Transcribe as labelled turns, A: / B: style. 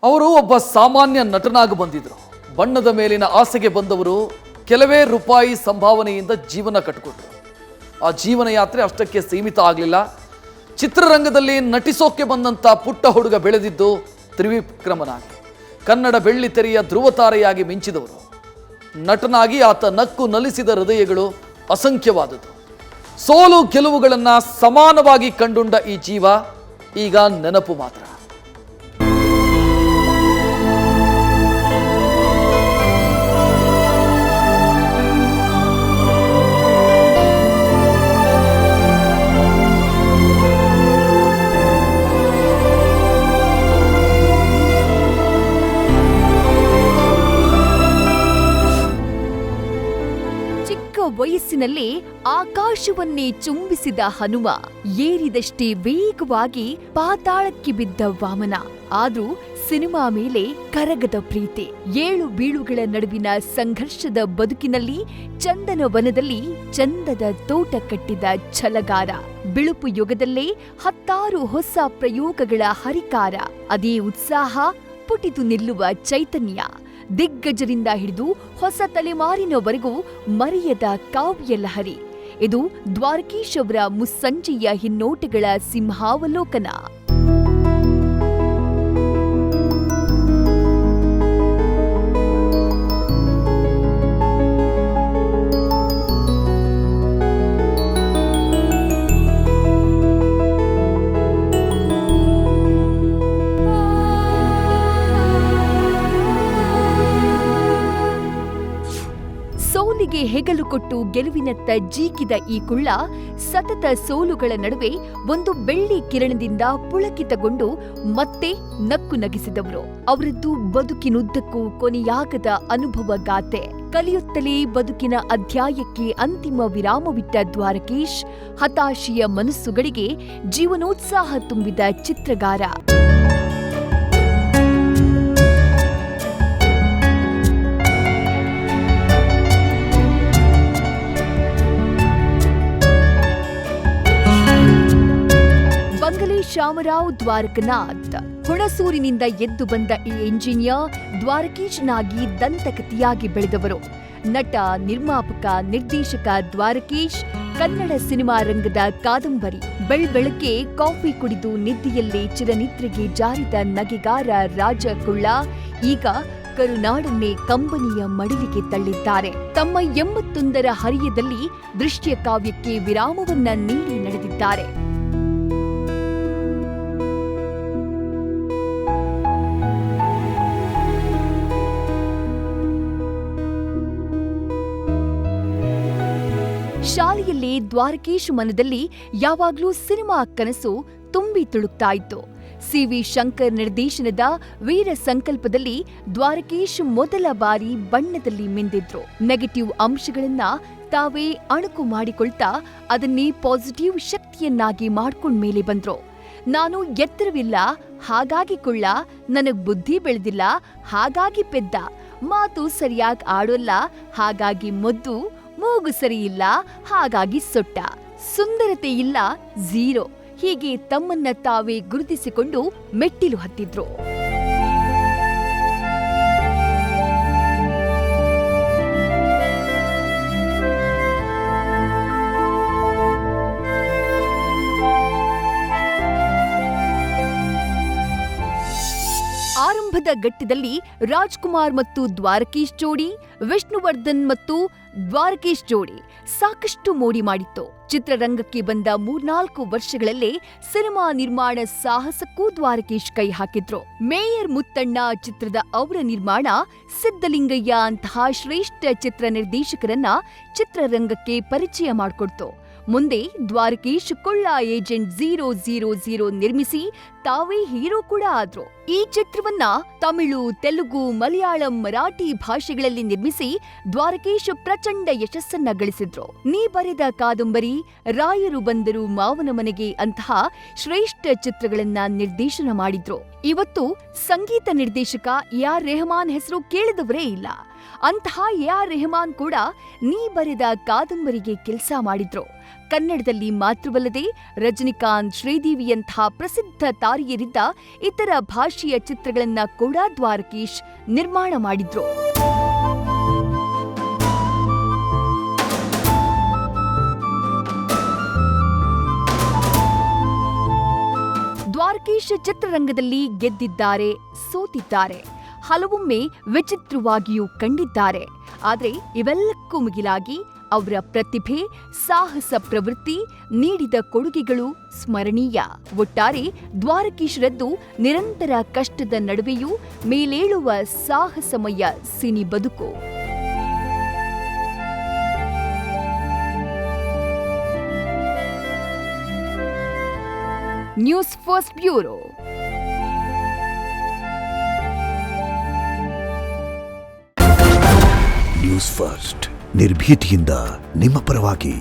A: ಅವರು ಒಬ್ಬ ಸಾಮಾನ್ಯ ನಟನಾಗಿ ಬಂದಿದ್ರು. ಬಣ್ಣದ ಮೇಲಿನ ಆಸೆಗೆ ಬಂದವರು ಕೆಲವೇ ರೂಪಾಯಿ ಸಂಭಾವನೆಯಿಂದ ಜೀವನ ಕಟ್ಟಿಕೊಂಡ್ರು. ಆ ಜೀವನ ಯಾತ್ರೆ ಅಷ್ಟಕ್ಕೆ ಸೀಮಿತ ಆಗಲಿಲ್ಲ. ಚಿತ್ರರಂಗದಲ್ಲಿ ನಟಿಸೋಕೆ ಬಂದಂಥ ಪುಟ್ಟ ಹುಡುಗ ಬೆಳೆದಿದ್ದು ತ್ರಿವಿಕ್ರಮನಾಗಿ. ಕನ್ನಡ ಬೆಳ್ಳಿತೆರೆಯ ಧ್ರುವತಾರೆಯಾಗಿ ಮಿಂಚಿದವರು. ನಟನಾಗಿ ಆತ ನಕ್ಕು ನಲಿಸಿದ ಹೃದಯಗಳು ಅಸಂಖ್ಯವಾದದ್ದು. ಸೋಲು ಗೆಲುವುಗಳನ್ನು ಸಮಾನವಾಗಿ ಕಂಡುಂಡ ಈ ಜೀವ ಈಗ ನೆನಪು ಮಾತ್ರ.
B: ವಯಸ್ಸಿನಲ್ಲೇ ಆಕಾಶವನ್ನೇ ಚುಂಬಿಸಿದ ಹನುಮ, ಏರಿದಷ್ಟೇ ವೇಗವಾಗಿ ಪಾತಾಳಕ್ಕೆ ಬಿದ್ದ ವಾಮನ. ಆದ್ರೂ ಸಿನಿಮಾ ಮೇಲೆ ಕರಗದ ಪ್ರೀತಿ. ಏಳು ಬೀಳುಗಳ ನಡುವಿನ ಸಂಘರ್ಷದ ಬದುಕಿನಲ್ಲಿ ಚಂದನ ವನದಲ್ಲಿ ಚಂದದ ತೋಟ ಕಟ್ಟಿದ ಛಲಗಾರ. ಬಿಳುಪು ಯುಗದಲ್ಲೇ ಹತ್ತಾರು ಹೊಸ ಪ್ರಯೋಗಗಳ ಹರಿಕಾರ. ಅದೇ ಉತ್ಸಾಹ, ಪುಟಿತು ನಿಲ್ಲುವ ಚೈತನ್ಯ. ದಿಗ್ಗಜರಿಂದ ಹಿಡಿದು ಹೊಸ ತಲೆಮಾರಿನವರೆಗೂ ಮರೆಯದ ಕಾವ್ಯ ಲಹರಿ. ಇದು ದ್ವಾರಕೀಶ್ ಅವರ ಮುಸ್ಸಂಜೆಯ ಹಿನ್ನೋಟಗಳ ಸಿಂಹಾವಲೋಕನ. ಸೋಲಿಗೆ ಹೆಗಲು ಕೊಟ್ಟು ಗೆಲುವಿನತ್ತ ಜೀಕಿದ ಈ ಕುಳ್ಳ ಸತತ ಸೋಲುಗಳ ನಡುವೆ ಒಂದು ಬೆಳ್ಳಿ ಕಿರಣದಿಂದ ಪುಳಕಿತಗೊಂಡು ಮತ್ತೆ ನಕ್ಕು ನಗಿಸಿದವರು. ಅವರದ್ದು ಬದುಕಿನುದ್ದಕ್ಕೂ ಕೊನೆಯಾಗದ ಅನುಭವ ಗಾಥೆ. ಕಲಿಯುತ್ತಲೇ ಬದುಕಿನ ಅಧ್ಯಾಯಕ್ಕೆ ಅಂತಿಮ ವಿರಾಮವಿಟ್ಟ ದ್ವಾರಕೀಶ್ ಹತಾಶೆಯ ಮನಸ್ಸುಗಳಿಗೆ ಜೀವನೋತ್ಸಾಹ ತುಂಬಿದ ಚಿತ್ರಗಾರ. ಶಾಮರಾವ್ ದ್ವಾರಕನಾಥ್. ಹುಣಸೂರಿನಿಂದ ಎದ್ದು ಬಂದ ಈ ಎಂಜಿನಿಯರ್ ದ್ವಾರಕೀಶ್ನಾಗಿ ದಂತಕಥೆಯಾಗಿ ಬೆಳೆದವರು. ನಟ, ನಿರ್ಮಾಪಕ, ನಿರ್ದೇಶಕ ದ್ವಾರಕೀಶ್ ಕನ್ನಡ ಸಿನಿಮಾ ರಂಗದ ಕಾದಂಬರಿ. ಬೆಳಗ್ಗೆ ಕಾಫಿ ಕುಡಿದು ನಿದ್ದೆಯಲ್ಲೇ ಚಿರನಿದ್ರೆಗೆ ಜಾರಿದ ನಗೆಗಾರ ರಾಜ ಕುಳ್ಳ ಈಗ ಕರುನಾಡನ್ನೇ ಕಂಬನಿಯ ಮಡಿಲಿಗೆ ತಳ್ಳಿದ್ದಾರೆ. ತಮ್ಮ 81ರ ಹರಿಯದಲ್ಲಿ ದೃಶ್ಯ ಕಾವ್ಯಕ್ಕೆ ವಿರಾಮವನ್ನ ನೀಡಿ ನಡೆದಿದ್ದಾರೆ. ಶಾಲೆಯಲ್ಲಿ ದ್ವಾರಕೀಶ್ ಮನದಲ್ಲಿ ಯಾವಾಗ್ಲೂ ಸಿನಿಮಾ ಕನಸು ತುಂಬಿ ತುಳುಕ್ತಾ ಇತ್ತು. ಸಿ.ವಿ. ಶಂಕರ್ ನಿರ್ದೇಶನದ ವೀರ ಸಂಕಲ್ಪದಲ್ಲಿ ದ್ವಾರಕೀಶ್ ಮೊದಲ ಬಾರಿ ಬಣ್ಣದಲ್ಲಿ ಮಿಂದಿದ್ರು. ನೆಗೆಟಿವ್ ಅಂಶಗಳನ್ನ ತಾವೇ ಅಣುಕು ಮಾಡಿಕೊಳ್ತಾ ಅದನ್ನೇ ಪಾಸಿಟಿವ್ ಶಕ್ತಿಯನ್ನಾಗಿ ಮಾಡ್ಕೊಂಡ್ಮೇಲೆ ಬಂದ್ರು. ನಾನು ಎತ್ತರವಿಲ್ಲ ಹಾಗಾಗಿ ಕುಳ್ಳ, ನನಗ್ ಬುದ್ಧಿ ಬೆಳೆದಿಲ್ಲ ಹಾಗಾಗಿ ಪೆದ್ದ, ಮಾತು ಸರಿಯಾಗಿ ಆಡೋಲ್ಲ ಹಾಗಾಗಿ ಮೊದ್ದು, ಮೂಗು ಸರಿಯಿಲ್ಲ ಹಾಗಾಗಿ ಸೊಟ್ಟ, ಸುಂದರತೆ ಇಲ್ಲ ಝೀರೋ, ಹೀಗೆ ತಮ್ಮನ್ನ ತಾವೇ ಗುರುತಿಸಿಕೊಂಡು ಮೆಟ್ಟಿಲು ಹತ್ತಿದ್ರು. ಆರಂಭದ ಘಟ್ಟದಲ್ಲಿ ರಾಜ್ಕುಮಾರ್ ಮತ್ತು ದ್ವಾರಕೀಶ್ ಜೋಡಿ, ವಿಷ್ಣುವರ್ಧನ್ ಮತ್ತು ದ್ವಾರಕೀಶ್ ಜೋಡಿ ಸಾಕಷ್ಟು ಮೋಡಿ ಮಾಡಿತ್ತು. ಚಿತ್ರರಂಗಕ್ಕೆ ಬಂದ 3-4 ವರ್ಷಗಳಲ್ಲೇ ಸಿನಿಮಾ ನಿರ್ಮಾಣ ಸಾಹಸಕ್ಕೂ ದ್ವಾರಕೀಶ್ ಕೈ ಹಾಕಿದ್ರು. ಮೇಯರ್ ಮುತ್ತಣ್ಣ ಚಿತ್ರದ ಅವರ ನಿರ್ಮಾಣ ಸಿದ್ದಲಿಂಗಯ್ಯ ಅಂತಹ ಶ್ರೇಷ್ಠ ಚಿತ್ರ ನಿರ್ದೇಶಕರನ್ನ ಚಿತ್ರರಂಗಕ್ಕೆ ಪರಿಚಯ ಮಾಡಿಕೊಡ್ತು. ಮುಂದೆ ದ್ವಾರಕೀಶ್ ಕುಳ್ಳ ಏಜೆಂಟ್ 000 ನಿರ್ಮಿಸಿ ತಾವೇ ಹೀರೋ ಕೂಡ ಆದ್ರು. ಈ ಚಿತ್ರವನ್ನ ತಮಿಳು, ತೆಲುಗು, ಮಲಯಾಳಂ, ಮರಾಠಿ ಭಾಷೆಗಳಲ್ಲಿ ನಿರ್ಮಿಸಿ ದ್ವಾರಕೀಶ್ ಪ್ರಚಂಡ ಯಶಸ್ಸನ್ನ ಗಳಿಸಿದ್ರು. ನೀ ಬರೆದ ಕಾದಂಬರಿ, ರಾಯರು ಬಂದರು ಮಾವನ ಮನೆಗೆ ಅಂತಹ ಶ್ರೇಷ್ಠ ಚಿತ್ರಗಳನ್ನ ನಿರ್ದೇಶನ ಮಾಡಿದ್ರು. ಇವತ್ತು ಸಂಗೀತ ನಿರ್ದೇಶಕ ಎ.ಆರ್. ರೆಹಮಾನ್ ಹೆಸರು ಕೇಳಿದವರೇ ಇಲ್ಲ. ಅಂತಹ ಎ.ಆರ್. ರೆಹಮಾನ್ ಕೂಡ ನೀ ಬರೆದ ಕಾದಂಬರಿಗೆ ಕೆಲಸ ಮಾಡಿದ್ರು. ಕನ್ನಡದಲ್ಲಿ ಮಾತ್ರವಲ್ಲದೆ ರಜನಿಕಾಂತ್, ಶ್ರೀದೇವಿಯಂತಹ ಪ್ರಸಿದ್ಧ ತಾರೆಯರಿದ್ದ ಇತರ ಭಾಷೆಯ ಚಿತ್ರಗಳನ್ನ ಕೂಡ ದ್ವಾರಕೀಶ್ ನಿರ್ಮಾಣ ಮಾಡಿದ್ರು. ದ್ವಾರಕೀಶ್ ಚಿತ್ರರಂಗದಲ್ಲಿ ಗೆದ್ದಿದ್ದಾರೆ, ಸೋತಿದ್ದಾರೆ, ಹಲವೊಮ್ಮೆ ವಿಚಿತ್ರವಾಗಿಯೂ ಕಂಡಿದ್ದಾರೆ. ಆದರೆ ಇವೆಲ್ಲಕ್ಕೂ ಮಿಗಿಲಾಗಿ ಅವರ ಪ್ರತಿಭೆ, ಸಾಹಸ ಪ್ರವೃತ್ತಿ, ನೀಡಿದ ಕೊಡುಗೆಗಳು ಸ್ಮರಣೀಯ. ಒಟ್ಟಾರೆ ದ್ವಾರಕೀಶ್ರದ್ದು ನಿರಂತರ ಕಷ್ಟದ ನಡುವೆಯೂ ಮೇಲೇಳುವ ಸಾಹಸಮಯ ಸಿನಿ ಬದುಕು. News first bureau.
C: News first ನಿರ್ಭೀತಿಯಿಂದ ನಿಮ್ಮ ಪರವಾಗಿ.